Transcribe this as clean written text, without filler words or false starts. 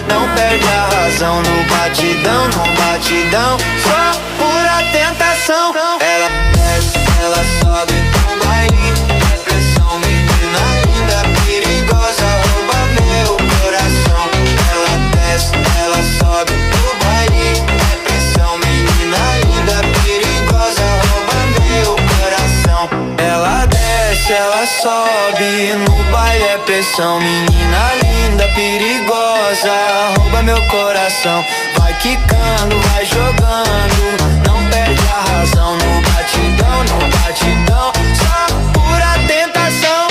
Não perde a razão no batidão, no batidão, só pura tentação. Ela desce, ela sobe no baile, é pressão, menina linda, perigosa, rouba meu coração. Ela desce, ela sobe no baile, é pressão, menina linda, perigosa, rouba meu coração. Ela desce, ela sobe no baile, é pressão, menina linda, perigosa, rouba meu coração. Vai quicando, vai jogando, não perde a razão no batidão, no batidão, só pura tentação.